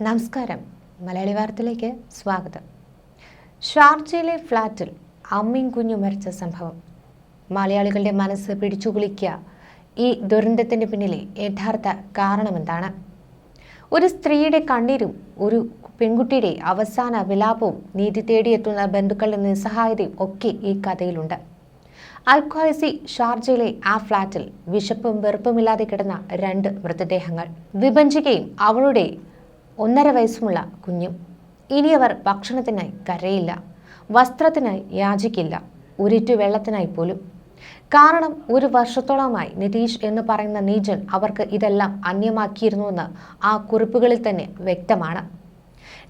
നമസ്കാരം. മലയാളി വാർത്തയിലേക്ക് സ്വാഗതം. ഷാർജയിലെ ഫ്ളാറ്റിൽ അമ്മയും കുഞ്ഞും മരിച്ച സംഭവം മലയാളികളുടെ മനസ്സ് പിടിച്ചുകുലുക്കിയ ഈ ദുരന്തത്തിന് പിന്നിലെ യഥാർത്ഥ കാരണമെന്താണ്? ഒരു സ്ത്രീയുടെ കണ്ണീരും ഒരു പെൺകുട്ടിയുടെ അവസാന വിലാപവും നീതി തേടിയെത്തുന്ന ബന്ധുക്കളുടെ നിസ്സഹായതയും ഒക്കെ ഈ കഥയിലുണ്ട്. അൽ-ഖ്വൈസി ഷാർജയിലെ ആ ഫ്ളാറ്റിൽ വിശപ്പും വെറുപ്പുമില്ലാതെ കിടന്ന രണ്ട് മൃതദേഹങ്ങൾ. വിഭജികയും അവളുടെ 1.5 വയസ്സുമുള്ള കുഞ്ഞും. ഇനി അവർ ഭക്ഷണത്തിനായി കരയില്ല, വസ്ത്രത്തിനായി യാചിക്കില്ല, ഒരിറ്റു വെള്ളത്തിനായി പോലും. കാരണം 1 വർഷത്തോളമായി നിതീഷ് എന്ന് പറയുന്ന നീചൻ അവർക്ക് ഇതെല്ലാം അന്യമാക്കിയിരുന്നുവെന്ന് ആ കുറിപ്പുകളിൽ തന്നെ വ്യക്തമാണ്.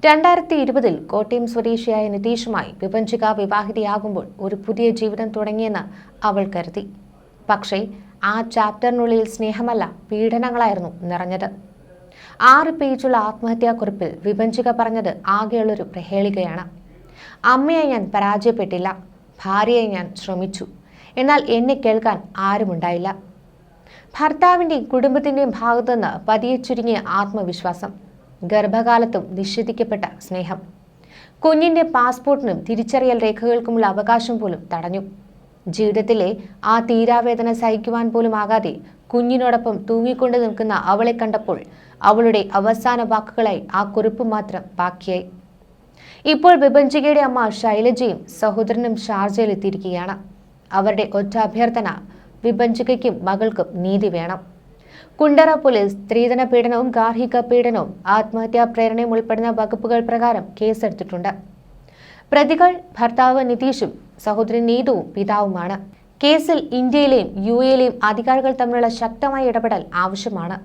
2020 കോട്ടയം സ്വദേശിയായ നിതീഷുമായി വിഭജിക വിവാഹിതയാകുമ്പോൾ ഒരു പുതിയ ജീവിതം തുടങ്ങിയെന്ന് അവൾ കരുതി. പക്ഷേ ആ ചാപ്റ്ററിനുള്ളിൽ സ്നേഹമല്ല, പീഡനങ്ങളായിരുന്നു നിറഞ്ഞത്. 6 പേജുള്ള ആത്മഹത്യാക്കുറിപ്പിൽ വിഭജിക പറഞ്ഞത് ആകെയുള്ളൊരു പ്രഹേളികയാണ്. അമ്മയെ ഞാൻ പരാജയപ്പെട്ടില്ല, ഭാര്യയെ ഞാൻ ശ്രമിച്ചു, എന്നാൽ എന്നെ കേൾക്കാൻ ആരുമുണ്ടായില്ല. ഭർത്താവിൻ്റെയും കുടുംബത്തിൻ്റെയും ഭാഗത്തുനിന്ന് പതിയെ ചുരുങ്ങിയ ആത്മവിശ്വാസം, ഗർഭകാലത്തും നിഷേധിക്കപ്പെട്ട സ്നേഹം, കുഞ്ഞിൻ്റെ പാസ്പോർട്ടിനും തിരിച്ചറിയൽ രേഖകൾക്കുമുള്ള അവകാശം പോലും തടഞ്ഞു. ജീവിതത്തിലെ ആ തീരാവേദന സഹിക്കുവാൻ പോലും ആകാതെ കുഞ്ഞിനോടൊപ്പം തൂങ്ങിക്കൊണ്ട് നിൽക്കുന്ന അവളെ കണ്ടപ്പോൾ അവളുടെ അവസാന വാക്കുകളായി ആ കുറിപ്പ് മാത്രം ബാക്കിയായി. ഇപ്പോൾ വിഭജികയുടെ അമ്മ ശൈലജയും സഹോദരനും ഷാർജയിൽ എത്തിയിരിക്കുകയാണ്. അവരുടെ ഒറ്റ അഭ്യർത്ഥന, വിഭജികയ്ക്കും മകൾക്കും നീതി വേണം. കുണ്ടറ പോലീസ് സ്ത്രീധന പീഡനവും ഗാർഹിക പീഡനവും ആത്മഹത്യാ പ്രേരണയും ഉൾപ്പെടുന്ന വകുപ്പുകൾ പ്രകാരം കേസെടുത്തിട്ടുണ്ട്. പ്രതികൾ ഭർത്താവ് നിതീഷും സഹോദരൻ നീതുവും പിതാവുമാണ്. കേസിൽ ഇന്ത്യയിലെയും UAEയിലെയും അധികാരികൾ തമ്മിലുള്ള ശക്തമായ ഇടപെടൽ ആവശ്യമാണ്.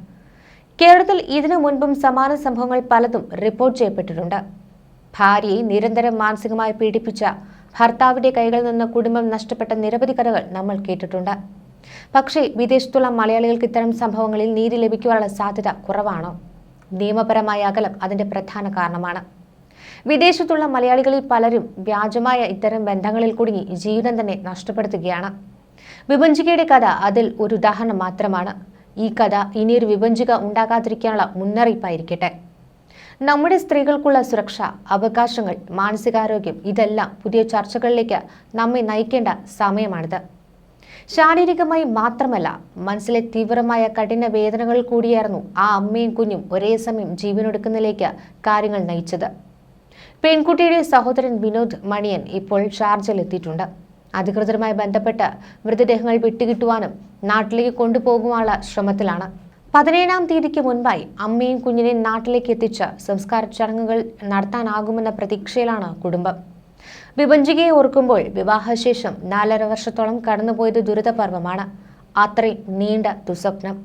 കേരളത്തിൽ ഇതിനു മുൻപും സമാന സംഭവങ്ങൾ പലതും റിപ്പോർട്ട് ചെയ്യപ്പെട്ടിട്ടുണ്ട്. ഭാര്യയെ നിരന്തരം മാനസികമായി പീഡിപ്പിച്ച ഭർത്താവിന്റെ കൈകളിൽ നിന്ന് കുടുംബം നഷ്ടപ്പെട്ട നിരവധി കഥകൾ നമ്മൾ കേട്ടിട്ടുണ്ട്. പക്ഷേ വിദേശത്തുള്ള മലയാളികൾക്ക് ഇത്തരം സംഭവങ്ങളിൽ നീതി ലഭിക്കുവാനുള്ള സാധ്യത കുറവാണോ? നിയമപരമായ അകലം അതിന്റെ പ്രധാന കാരണമാണ്. വിദേശത്തുള്ള മലയാളികളിൽ പലരും വ്യാജമായ ഇത്തരം ബന്ധങ്ങളിൽ കുടുങ്ങി ജീവിതം തന്നെ നഷ്ടപ്പെടുത്തുകയാണ്. വിഭജികയുടെ കഥ അതിൽ ഒരു ഉദാഹരണം മാത്രമാണ്. ഈ കഥ ഇനിയൊരു വിഭജിക ഉണ്ടാകാതിരിക്കാനുള്ള മുന്നറിയിപ്പായിരിക്കട്ടെ. നമ്മുടെ സ്ത്രീകൾക്കുള്ള സുരക്ഷ, അവകാശങ്ങൾ, മാനസികാരോഗ്യം ഇതെല്ലാം പുതിയ ചർച്ചകളിലേക്ക് നമ്മെ നയിക്കേണ്ട സമയമാണിത്. ശാരീരികമായി മാത്രമല്ല, മനസ്സിലെ തീവ്രമായ കഠിന വേദനകൾ കൂടിയായിരുന്നു ആ അമ്മയും കുഞ്ഞും ഒരേ സമയം ജീവനൊടുക്കുന്നതിലേക്ക് കാര്യങ്ങൾ നയിച്ചത്. പെൺകുട്ടിയുടെ സഹോദരൻ വിനോദ് മണിയൻ ഇപ്പോൾ ഷാർജയിൽ എത്തിയിട്ടുണ്ട്. അധികൃതരുമായി ബന്ധപ്പെട്ട് മൃതദേഹങ്ങൾ വിട്ടുകിട്ടുവാനും നാട്ടിലേക്ക് കൊണ്ടുപോകുവാനുള്ള ശ്രമത്തിലാണ്. 17-ാം തീയതിക്ക് മുൻപായി അമ്മയും കുഞ്ഞിനെയും നാട്ടിലേക്ക് എത്തിച്ച് സംസ്കാര ചടങ്ങുകൾ നടത്താനാകുമെന്ന പ്രതീക്ഷയിലാണ് കുടുംബം. വിഭജികയെ ഓർക്കുമ്പോൾ വിവാഹശേഷം 4.5 വർഷത്തോളം കടന്നുപോയത് ദുരിതപർവമാണ്. അത്രയും നീണ്ട ദുസ്വപ്നം.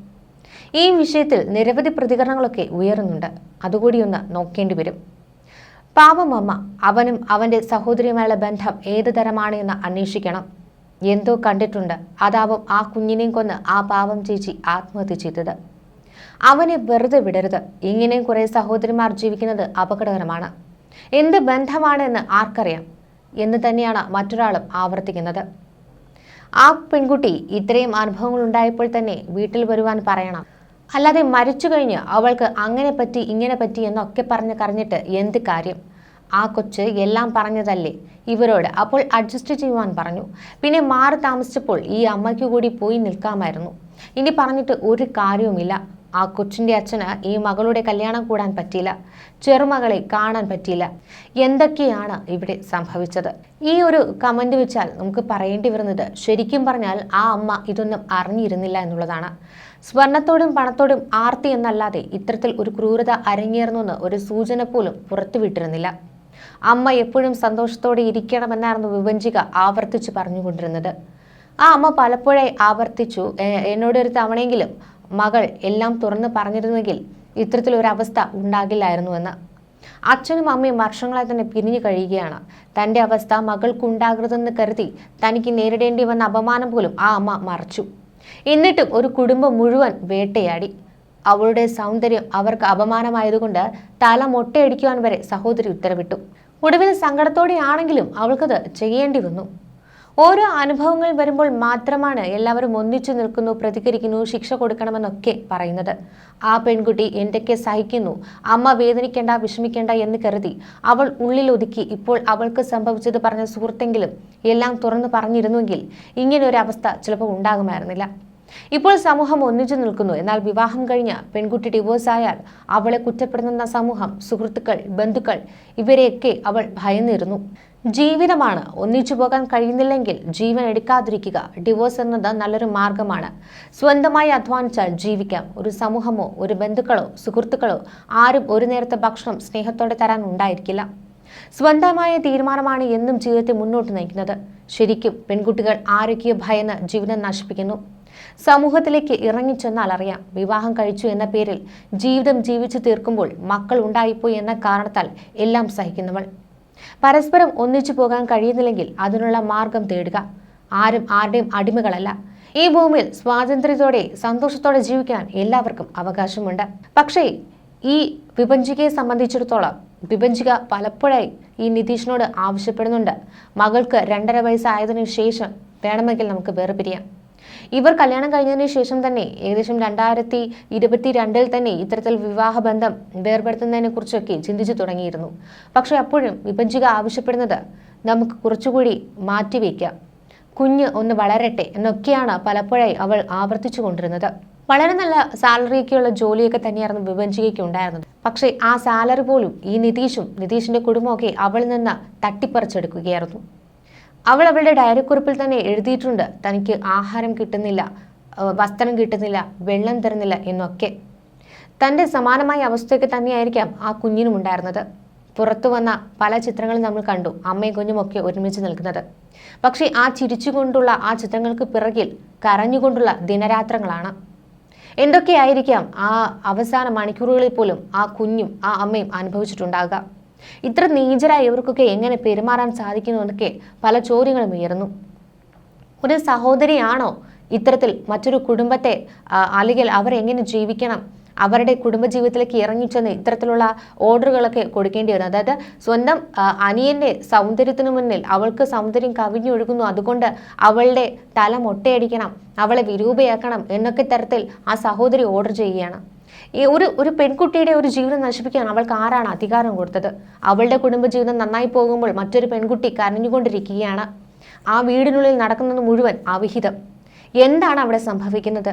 ഈ വിഷയത്തിൽ നിരവധി പ്രതികരണങ്ങളൊക്കെ ഉയരുന്നുണ്ട്. അതുകൂടി ഒന്ന് നോക്കേണ്ടി വരും. പാവം അമ്മ, അവനും അവൻ്റെ സഹോദരിയുമായുള്ള ബന്ധം ഏതു തരമാണ് എന്ന് അന്വേഷിക്കണം. എന്തോ കണ്ടിട്ടുണ്ട്, അതാവും ആ കുഞ്ഞിനെയും കൊന്ന് ആ പാവം ചേച്ചി ആത്മഹത്യ ചെയ്തത്. അവനെ വെറുതെ വിടരുത്. ഇങ്ങനെയും കുറേ സഹോദരിമാർ ജീവിക്കുന്നത് അപകടകരമാണ്. എന്ത് ബന്ധമാണ് എന്ന് ആർക്കറിയാം എന്ന് തന്നെയാണ് മറ്റൊരാളും ആവർത്തിക്കുന്നത്. ആ പെൺകുട്ടി ഇത്രയും അനുഭവങ്ങൾ ഉണ്ടായപ്പോൾ തന്നെ വീട്ടിൽ വരുവാൻ പറയണം. അല്ലാതെ മരിച്ചു കഴിഞ്ഞ് അവൾക്ക് അങ്ങനെ പറ്റി ഇങ്ങനെ പറ്റി എന്നൊക്കെ പറഞ്ഞ് കരഞ്ഞിട്ട് എന്ത് കാര്യം? ആ കൊച്ച് എല്ലാം പറഞ്ഞതല്ലേ ഇവരോട്, അപ്പോൾ അഡ്ജസ്റ്റ് ചെയ്യുവാൻ പറഞ്ഞു. പിന്നെ മാറി താമസിച്ചപ്പോൾ ഈ അമ്മയ്ക്ക് കൂടി പോയി നിൽക്കാമായിരുന്നു. ഇനി പറഞ്ഞിട്ട് ഒരു കാര്യവുമില്ല. ആ കൊച്ചിൻ്റെ അച്ഛന് ഈ മകളുടെ കല്യാണം കൂടാൻ പറ്റിയില്ല, ചെറുമകളെ കാണാൻ പറ്റിയില്ല. എന്തൊക്കെയാണ് ഇവിടെ സംഭവിച്ചത്? ഈ ഒരു കമന്റ് വെച്ചാൽ നമുക്ക് പറയേണ്ടി വരുന്നത്, ശരിക്കും പറഞ്ഞാൽ ആ അമ്മ ഇതൊന്നും അറിഞ്ഞിരുന്നില്ല എന്നുള്ളതാണ്. സ്വർണത്തോടും പണത്തോടും ആർത്തി എന്നല്ലാതെ ഇത്തരത്തിൽ ഒരു ക്രൂരത അരങ്ങേറുന്നെന്ന് ഒരു സൂചന പോലും പുറത്തുവിട്ടിരുന്നില്ല. അമ്മ എപ്പോഴും സന്തോഷത്തോടെ ഇരിക്കണമെന്നായിരുന്നു വിഭജിക ആവർത്തിച്ച് പറഞ്ഞുകൊണ്ടിരുന്നത്. ആ അമ്മ പലപ്പോഴായി ആവർത്തിച്ചു, എന്നോടൊരു തവണയെങ്കിലും മകൾ എല്ലാം തുറന്ന് പറഞ്ഞിരുന്നെങ്കിൽ ഇത്തരത്തിലൊരവസ്ഥ ഉണ്ടാകില്ലായിരുന്നുവെന്ന്. അച്ഛനും അമ്മയും വർഷങ്ങളായി തന്നെ പിരിഞ്ഞു കഴിയുകയാണ്. തൻ്റെ അവസ്ഥ മകൾക്കുണ്ടാകരുതെന്ന് കരുതി തനിക്ക് നേരിടേണ്ടി വന്ന അപമാനം പോലും ആ അമ്മ മറച്ചു. എന്നിട്ടും ഒരു കുടുംബം മുഴുവൻ വേട്ടയാടി. അവളുടെ സൗന്ദര്യം അവർക്ക് അപമാനമായതുകൊണ്ട് തല മൊട്ടയടിക്കുവാൻ വരെ സഹോദരി ഉത്തരവിട്ടു. ഒടുവിൽ സങ്കടത്തോടെയാണെങ്കിലും അവൾക്കത് ചെയ്യേണ്ടി വന്നു. ഓരോ അനുഭവങ്ങൾ വരുമ്പോൾ മാത്രമാണ് എല്ലാവരും ഒന്നിച്ചു നിൽക്കുന്നു, പ്രതികരിക്കുന്നു, ശിക്ഷ കൊടുക്കണമെന്നൊക്കെ പറയുന്നത്. ആ പെൺകുട്ടി എന്തൊക്കെ സഹിക്കുന്നു, അമ്മ വേദനിക്കേണ്ട, വിഷമിക്കേണ്ട എന്ന് കരുതി അവൾ ഉള്ളിലൊതുക്കി ഇപ്പോൾ അവൾക്ക് സംഭവിച്ചത് പറഞ്ഞ സുഹൃത്തെങ്കിലും എല്ലാം തുറന്നു പറഞ്ഞിരുന്നുവെങ്കിൽ ഇങ്ങനെ ഒരു അവസ്ഥ ചിലപ്പോൾ ഉണ്ടാകുമായിരുന്നില്ല. ഇപ്പോൾ സമൂഹം ഒന്നിച്ചു നിൽക്കുന്നു. എന്നാൽ വിവാഹം കഴിഞ്ഞ പെൺകുട്ടി ഡിവോഴ്സ് ആയാൽ അവളെ കുറ്റപ്പെടുത്തുന്ന സമൂഹം, സുഹൃത്തുക്കൾ, ബന്ധുക്കൾ ഇവരെയൊക്കെ അവൾ ഭയന്നിരുന്നു. ജീവിതമാണ്, ഒന്നിച്ചു പോകാൻ കഴിയുന്നില്ലെങ്കിൽ ജീവൻ എടുക്കാതിരിക്കുക. ഡിവോഴ്സ് എന്നത് നല്ലൊരു മാർഗമാണ്. സ്വന്തമായി അധ്വാനിച്ചാൽ ജീവിക്കാം. ഒരു സമൂഹമോ ഒരു ബന്ധുക്കളോ സുഹൃത്തുക്കളോ ആരും ഒരു നേരത്തെ ഭക്ഷണം സ്നേഹത്തോടെ തരാൻ ഉണ്ടായിരിക്കില്ല. സ്വന്തമായ തീരുമാനമാണ് എന്നും ജീവിതത്തെ മുന്നോട്ട് നയിക്കുന്നത്. ശരിക്കും പെൺകുട്ടികൾ ആരൊക്കെയോ ഭയന്ന് ജീവിതം നശിപ്പിക്കുന്നു. സമൂഹത്തിലേക്ക് ഇറങ്ങിച്ചെന്നാൽ അറിയാം, വിവാഹം കഴിച്ചു എന്ന പേരിൽ ജീവിതം ജീവിച്ചു തീർക്കുമ്പോൾ മക്കൾ ഉണ്ടായിപ്പോയി എന്ന കാരണത്താൽ എല്ലാം സഹിക്കുന്നവൾ. പരസ്പരം ഒന്നിച്ചു പോകാൻ കഴിയുന്നില്ലെങ്കിൽ അതിനുള്ള മാർഗം തേടുക. ആരും ആരുടെയും അടിമകളല്ല. ഈ ഭൂമിയിൽ സ്വാതന്ത്ര്യത്തോടെ സന്തോഷത്തോടെ ജീവിക്കാൻ എല്ലാവർക്കും അവകാശമുണ്ട്. പക്ഷേ ഈ വിഭജികയെ സംബന്ധിച്ചിടത്തോളം വിഭജിക പലപ്പോഴായി ഈ നിതീഷിനോട് ആവശ്യപ്പെടുന്നുണ്ട്, മകൾക്ക് 2.5 വയസ്സായതിനു ശേഷം വേണമെങ്കിൽ നമുക്ക് വേർപിരിയാം. ഇവർ കല്യാണം കഴിഞ്ഞതിന് ശേഷം തന്നെ ഏകദേശം 2022 തന്നെ ഇത്തരത്തിൽ വിവാഹബന്ധം വേർപെടുത്തുന്നതിനെ കുറിച്ചൊക്കെ ചിന്തിച്ചു തുടങ്ങിയിരുന്നു. പക്ഷെ അപ്പോഴും വിഭജിക ആവശ്യപ്പെടുന്നത് നമുക്ക് കുറച്ചുകൂടി മാറ്റിവെക്കാം, കുഞ്ഞ് ഒന്ന് വളരട്ടെ എന്നൊക്കെയാണ് പലപ്പോഴായി അവൾ ആവർത്തിച്ചു കൊണ്ടിരുന്നത്. വളരെ നല്ല സാലറിയൊക്കെയുള്ള ജോലിയൊക്കെ തന്നെയായിരുന്നു വിഭജികയ്ക്ക് ഉണ്ടായിരുന്നത്. പക്ഷേ ആ സാലറി പോലും ഈ നിതീഷിന്റെ കുടുംബമൊക്കെ അവളിൽ നിന്ന് തട്ടിപ്പറിച്ചെടുക്കുകയായിരുന്നു. അവൾ അവളുടെ ഡയറിക്കുറിപ്പിൽ തന്നെ എഴുതിയിട്ടുണ്ട്, തനിക്ക് ആഹാരം കിട്ടുന്നില്ല, വസ്ത്രം കിട്ടുന്നില്ല, വെള്ളം തരുന്നില്ല എന്നൊക്കെ. തൻ്റെ സമാനമായ അവസ്ഥയൊക്കെ തന്നെയായിരിക്കാം ആ കുഞ്ഞിനും ഉണ്ടായിരുന്നത്. പുറത്തു വന്ന പല ചിത്രങ്ങളും നമ്മൾ കണ്ടു, അമ്മയും കുഞ്ഞുമൊക്കെ ഒരുമിച്ച് നിൽക്കുന്നത്. പക്ഷേ ആ ചിരിച്ചുകൊണ്ടുള്ള ആ ചിത്രങ്ങൾക്ക് പിറകിൽ കരഞ്ഞുകൊണ്ടുള്ള ദിനരാത്രങ്ങളാണ്. എന്തൊക്കെയായിരിക്കാം ആ അവസാന മണിക്കൂറുകളിൽ പോലും ആ കുഞ്ഞും ആ അമ്മയും അനുഭവിച്ചിട്ടുണ്ടാകുക. ഇത്ര നീചരായി ഇവർക്കൊക്കെ എങ്ങനെ പെരുമാറാൻ സാധിക്കുന്നു എന്നൊക്കെ പല ചോദ്യങ്ങളും ഉയർന്നു. ഒരു സഹോദരിയാണോ ഇത്തരത്തിൽ മറ്റൊരു കുടുംബത്തെ അല്ലെങ്കിൽ അവരെങ്ങനെ ജീവിക്കണം, അവരുടെ കുടുംബജീവിതത്തിലേക്ക് ഇറങ്ങിച്ചെന്ന് ഇത്തരത്തിലുള്ള ഓർഡറുകളൊക്കെ കൊടുക്കേണ്ടി വരുന്നത്? അതായത് സ്വന്തം അനിയന്റെ സൗന്ദര്യത്തിന് മുന്നിൽ അവൾക്ക് സൗന്ദര്യം കവിഞ്ഞൊഴുകുന്നു, അതുകൊണ്ട് അവളുടെ തല മൊട്ടയടിക്കണം, അവളെ വിരൂപയാക്കണം എന്നൊക്കെ തരത്തിൽ ആ സഹോദരി ഓർഡർ ചെയ്യുകയാണ്. ഈ ഒരു പെൺകുട്ടിയുടെ ഒരു ജീവിതം നശിപ്പിക്കാൻ അവൾക്ക് ആരാണ് അധികാരം കൊടുത്തത്? അവളുടെ കുടുംബജീവിതം നന്നായി പോകുമ്പോൾ മറ്റൊരു പെൺകുട്ടി കരഞ്ഞുകൊണ്ടിരിക്കുകയാണ്. ആ വീടിനുള്ളിൽ നടക്കുന്നത് മുഴുവൻ അവിഹിതം. എന്താണ് അവിടെ സംഭവിക്കുന്നത്?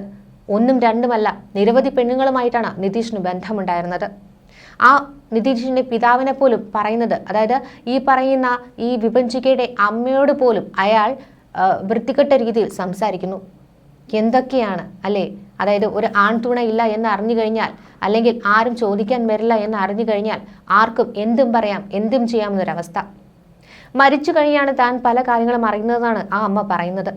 ഒന്നും രണ്ടുമല്ല, നിരവധി പെണ്ണുങ്ങളുമായിട്ടാണ് നിതീഷിന് ബന്ധമുണ്ടായിരുന്നത്. ആ നിതീഷിന്റെ പിതാവിനെ പോലും പറയുന്നത്, അതായത് ഈ പറയുന്ന ഈ വിഭജികയുടെ അമ്മയോട് പോലും അയാൾ വൃത്തികെട്ട രീതിയിൽ സംസാരിക്കുന്നു. എന്തൊക്കെയാണ് അല്ലേ? അതായത് ഒരു ആൺതുണ ഇല്ല എന്ന് അറിഞ്ഞു കഴിഞ്ഞാൽ, അല്ലെങ്കിൽ ആരും ചോദിക്കാൻ വരില്ല എന്ന് അറിഞ്ഞു കഴിഞ്ഞാൽ ആർക്കും എന്തും പറയാം, എന്തും ചെയ്യാമെന്നൊരവസ്ഥ. മരിച്ചു കഴിഞ്ഞാണ് താൻ പല കാര്യങ്ങളും അറിയുന്നതെന്നാണ് ആ അമ്മ പറയുന്നത്.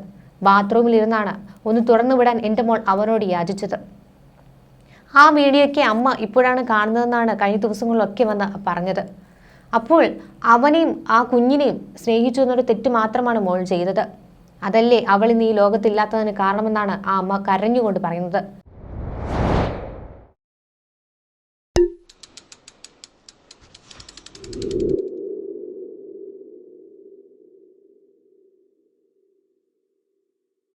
ബാത്റൂമിൽ ഇരുന്നാണ് ഒന്ന് തുറന്നു വിടാൻ എൻ്റെ മോൾ അവനോട് യാചിച്ചത്. ആ വീഡിയോയ്ക്ക് അമ്മ ഇപ്പോഴാണ് കാണുന്നതെന്നാണ് കഴിഞ്ഞ ദിവസങ്ങളിലൊക്കെ വന്ന് പറഞ്ഞത്. അപ്പോൾ അവനെയും ആ കുഞ്ഞിനെയും സ്നേഹിച്ചു എന്നൊരു തെറ്റ് മാത്രമാണ് മോൾ ചെയ്തത്. അതല്ലേ അവൾ ഇന്ന് ഈ ലോകത്തില്ലാത്തതിന് കാരണമെന്നാണ് ആ അമ്മ കരഞ്ഞുകൊണ്ട് പറയുന്നത്.